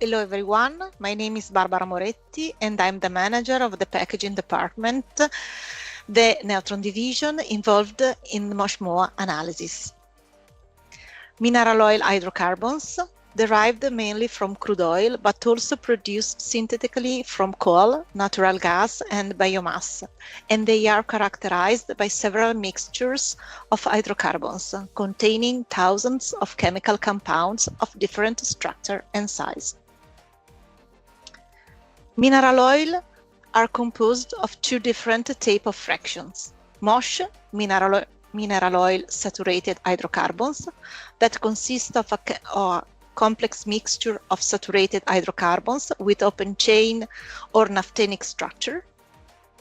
Hello everyone, my name is Barbara Moretti and I'm the manager of the packaging department, the Neotron division involved in MOSH MOAH analysis. Mineral oil hydrocarbons, derived mainly from crude oil but also produced synthetically from coal, natural gas and biomass, and they are characterized by several mixtures of hydrocarbons containing thousands of chemical compounds of different structure and size. Mineral oil are composed of two different types of fractions. MOSH, mineral oil saturated hydrocarbons, that consist of a complex mixture of saturated hydrocarbons with open chain or naphthenic structure.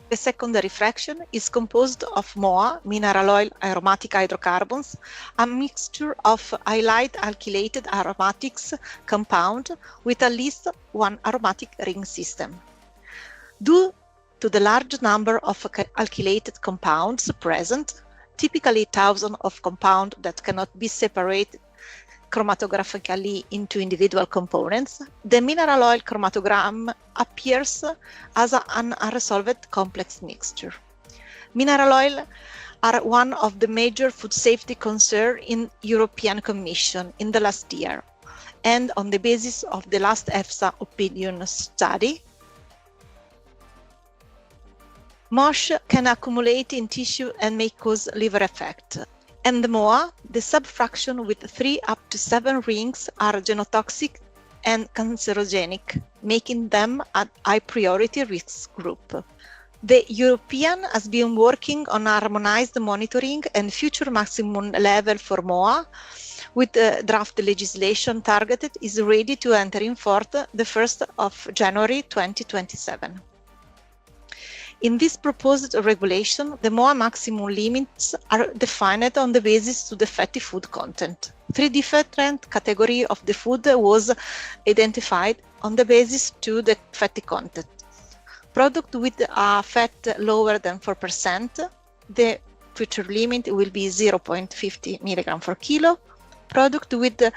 The secondary fraction is composed of MOAH, mineral oil aromatic hydrocarbons, a mixture of highlight alkylated aromatics compound with at least one aromatic ring system. Due to the large number of alkylated compounds present, typically thousands of compounds that cannot be separated chromatographically into individual components, the mineral oil chromatogram appears as an unresolved complex mixture. Mineral oil are one of the major food safety concerns in European Commission in the last year, and on the basis of the last EFSA opinion study, MOSH can accumulate in tissue and may cause liver effect. And the MOAH, the subfraction with 3 up to 7 rings, are genotoxic and cancerogenic, making them a high priority risk group. The European has been working on harmonized monitoring and future maximum level for MOAH, with the draft legislation targeted is ready to enter in force the 1st of January 2027. In this proposed regulation, the MOAH maximum limits are defined on the basis of the fatty food content. 3 different categories of the food was identified on the basis to the fatty content. Product with a fat lower than 4%, the future limit will be 0.50 mg per kilo. Product with a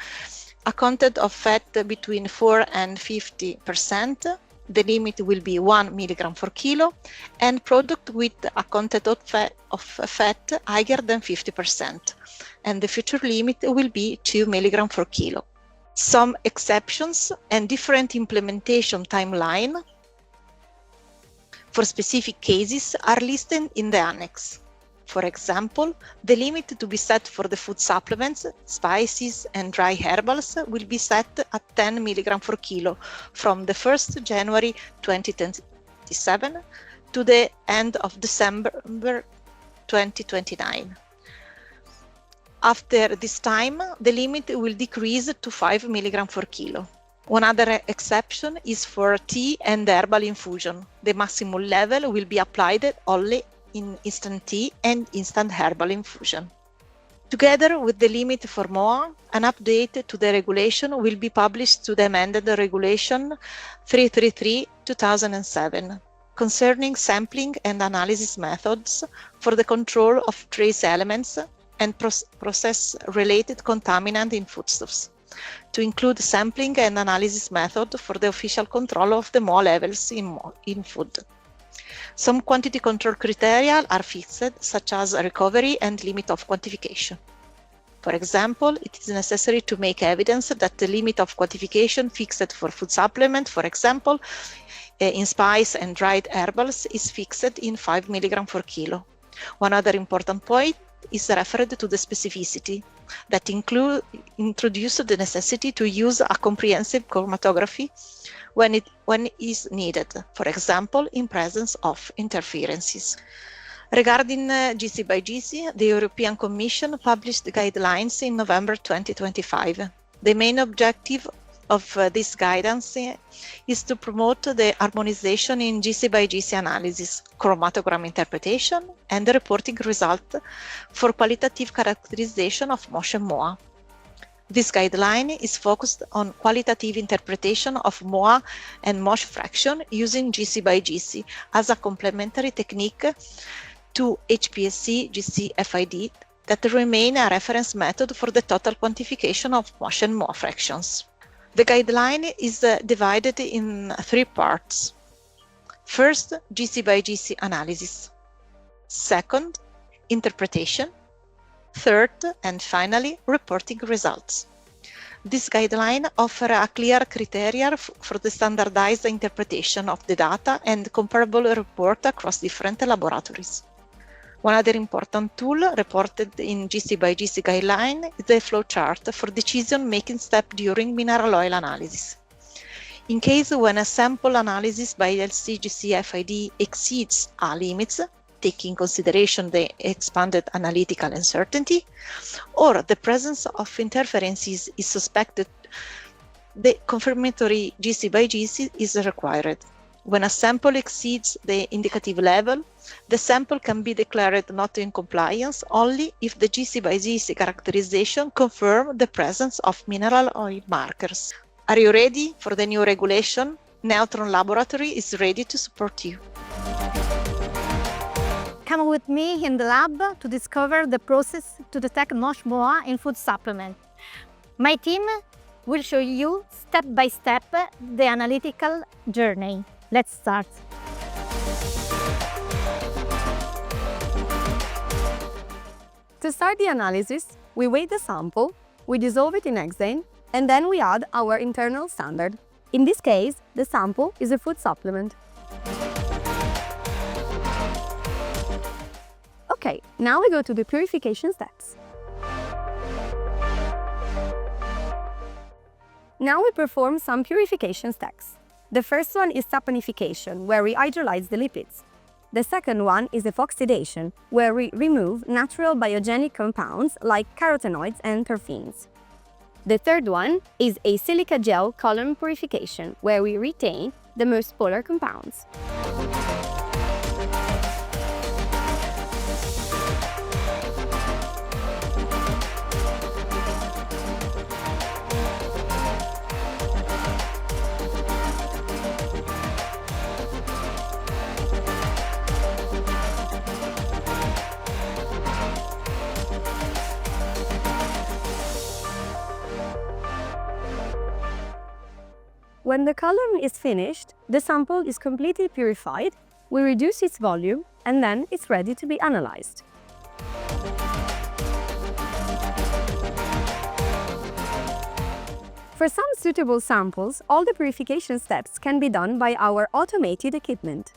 content of fat between 4 and 50%, the limit will be 1 mg per kilo, and product with a content of fat higher than 50%, and the future limit will be 2 mg per kilo. Some exceptions and different implementation timeline for specific cases are listed in the annex. For example, the limit to be set for the food supplements, spices and dry herbals will be set at 10 mg per kilo from the 1st January 2027 to the end of December 2029. After this time, the limit will decrease to 5 mg per kilo. One other exception is for tea and herbal infusion. The maximum level will be applied only in instant tea and instant herbal infusion. Together with the limit for MOAH, an update to the regulation will be published to the amended Regulation 333/2007 concerning sampling and analysis methods for the control of trace elements and process-related contaminants in foodstuffs, to include sampling and analysis method for the official control of the MOAH levels in food. Some quantity control criteria are fixed, such as recovery and limit of quantification. For example, it is necessary to make evidence that the limit of quantification fixed for food supplement, for example, in spice and dried herbals, is fixed in 5 mg per kilo. One other important point is referred to the specificity that introduces the necessity to use a comprehensive chromatography when is needed, for example, in presence of interferences. Regarding GC by GC, the European Commission published guidelines in November 2025. The main objective of this guidance is to promote the harmonization in GC by GC analysis, chromatogram interpretation, and the reporting result for qualitative characterization of MOSH and MOAH. This guideline is focused on qualitative interpretation of MOAH and MOSH fraction using GC by GC as a complementary technique to HPSC GC FID that remain a reference method for the total quantification of MOSH and MOAH fractions. The guideline is divided in 3 parts. First, GC by GC analysis. Second, interpretation. Third, and finally, reporting results. This guideline offers a clear criteria for the standardized interpretation of the data and comparable report across different laboratories. One other important tool reported in GC by GC guideline is the flowchart for decision-making step during mineral oil analysis. In case when a sample analysis by LC-GC FID exceeds a limits, taking consideration the expanded analytical uncertainty, or the presence of interferences is suspected, the confirmatory GC by GC is required. When a sample exceeds the indicative level, the sample can be declared not in compliance only if the GC by GC characterization confirms the presence of mineral oil markers. Are you ready for the new regulation? Neotron Laboratory is ready to support you. Come with me in the lab to discover the process to detect MOSH MOAH in food supplement. My team will show you step by step the analytical journey. Let's start. To start the analysis, we weigh the sample, we dissolve it in hexane, and then we add our internal standard. In this case, the sample is a food supplement. Okay, now we go to the purification steps. Now we perform some purification steps. The first one is saponification, where we hydrolyze the lipids. The second one is epoxidation, where we remove natural biogenic compounds like carotenoids and terpenes. The third one is a silica gel column purification, where we retain the most polar compounds. When the column is finished, the sample is completely purified, we reduce its volume, and then it's ready to be analyzed. For some suitable samples, all the purification steps can be done by our automated equipment.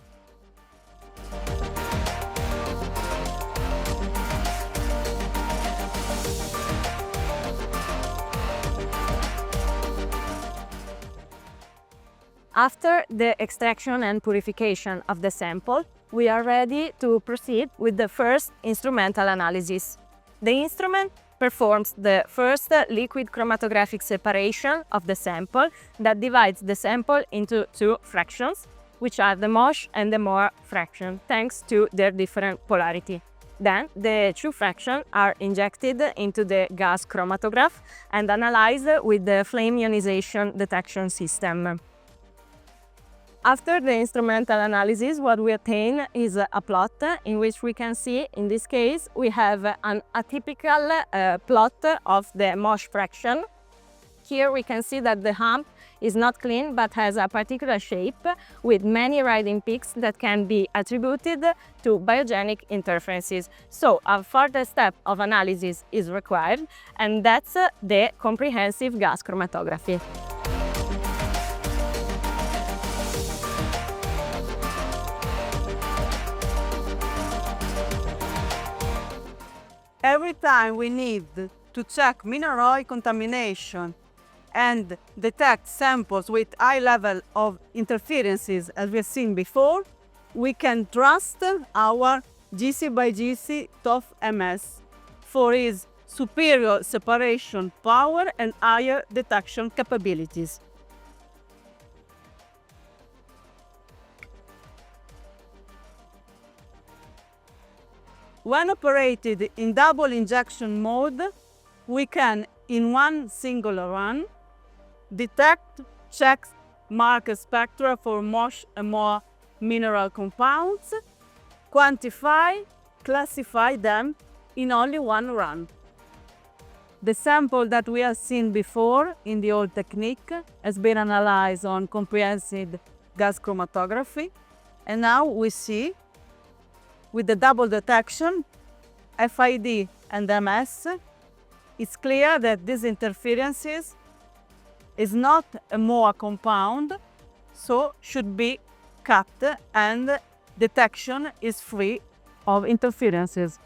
After the extraction and purification of the sample, we are ready to proceed with the first instrumental analysis. The instrument performs the first liquid chromatographic separation of the sample that divides the sample into 2 fractions, which are the MOSH and the MOAH fraction, thanks to their different polarity. Then, the 2 fractions are injected into the gas chromatograph and analyzed with the flame ionization detection system. After the instrumental analysis, what we obtain is a plot in which we can see, in this case, we have an atypical plot of the MOSH fraction. Here we can see that the hump is not clean but has a particular shape with many riding peaks that can be attributed to biogenic interferences. So a further step of analysis is required, and that's the comprehensive gas chromatography. Every time we need to check mineral oil contamination and detect samples with high level of interferences, as we have seen before, we can trust our GC by GC TOF MS for its superior separation power and higher detection capabilities. When operated in double injection mode, we can, in one single run, detect, check, mark spectra for MOSH and MOAH mineral compounds, quantify, classify them in only one run. The sample that we have seen before in the old technique has been analyzed on comprehensive gas chromatography. And now we see, with the double detection, FID and MS, it's clear that these interferences is not a MOAH compound, so should be cut and detection is free of interferences.